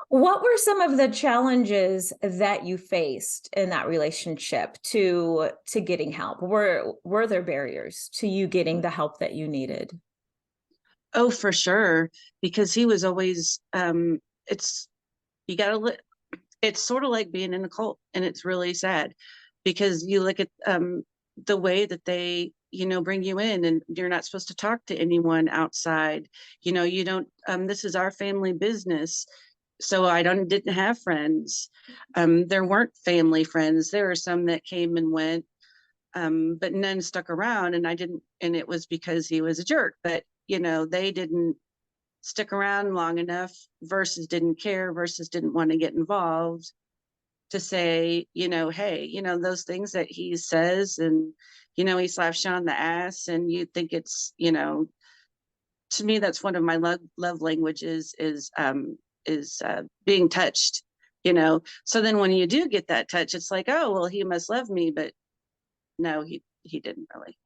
What were some of the challenges that you faced in that relationship to getting help? Were there barriers to you getting the help that you needed? Oh, for sure, because he was always it's you gotta look. It's sort of like being in a cult, and it's really sad because you look at the way that they, bring you in, and you're not supposed to talk to anyone outside. You don't. This is our family business, so I don't didn't have friends. There weren't family friends. There were some that came and went, but none stuck around, and I didn't. And it was because he was a jerk. But they didn't stick around long enough versus didn't care versus didn't want to get involved to say, hey, those things that he says, and he slaps you on the ass, and you think it's, to me, that's one of my love languages is being touched. So then when you do get that touch, it's like, oh well, he must love me, but no, he didn't really.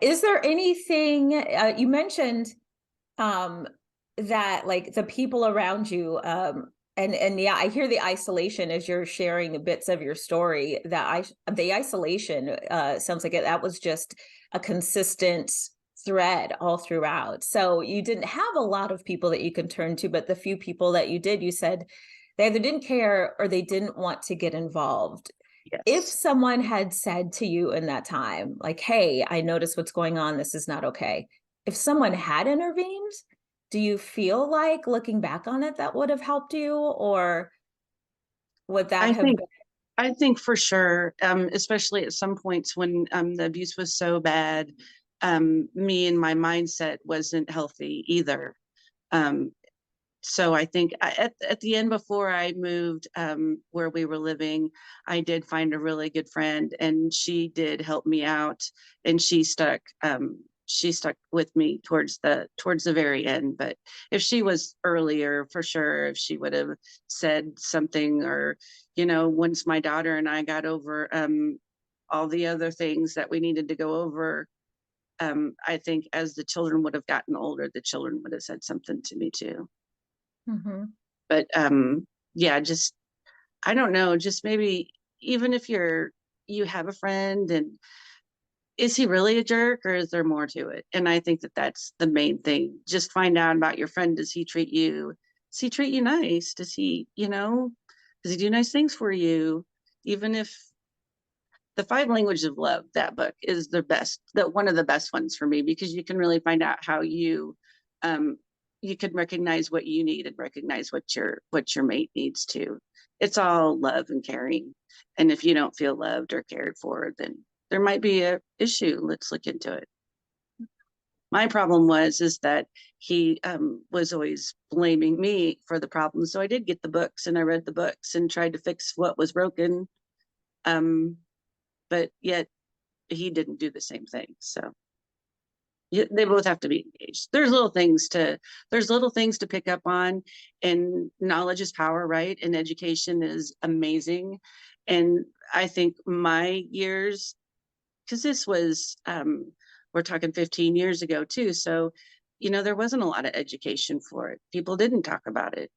Is there anything you mentioned um, that like the people around you and yeah, I hear the isolation as you're sharing bits of your story. That the isolation sounds like that was just a consistent thread all throughout. So you didn't have a lot of people that you can turn to, but the few people that you did, you said they either didn't care or they didn't want to get involved. If Yes. someone had said to you in that time, like, hey, I noticed what's going on, this is not okay. If someone had intervened, do you feel like looking back on it that would have helped you, or would that I have think been? I think for sure, especially at some points when the abuse was so bad, me and my mindset wasn't healthy either. Um, so I think at the end, before I moved where we were living, I did find a really good friend, and she did help me out, and she stuck with me towards the very end. But if she was earlier, for sure, if she would have said something, or once my daughter and I got over all the other things that we needed to go over, I think as the children would have gotten older, the children would have said something to me too. Mhm. But yeah, just I don't know, just maybe, even if you have a friend, and is he really a jerk, or is there more to it? And I think that that's the main thing. Just find out about your friend. Does he treat you nice? Does he do nice things for you? Even if the five languages of love, that book is the best, that one of the best ones for me, because you can really find out how um you can recognize what you need and recognize what your mate needs too. It's all love and caring. And if you don't feel loved or cared for, then there might be a issue. Let's look into it. My problem is that he was always blaming me for the problem. So I did get the books, and I read the books and tried to fix what was broken. Um, but yet he didn't do the same thing. So they both have to be engaged. There's little things to pick up on, and knowledge is power, right? And education is amazing. And I think my years, because this was we're talking 15 years ago too, so there wasn't a lot of education for it. People didn't talk about it,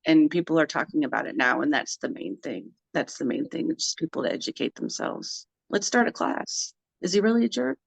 and people are talking about it now, and that's the main thing. It's just people to educate themselves. Let's start a class. Is he really a jerk?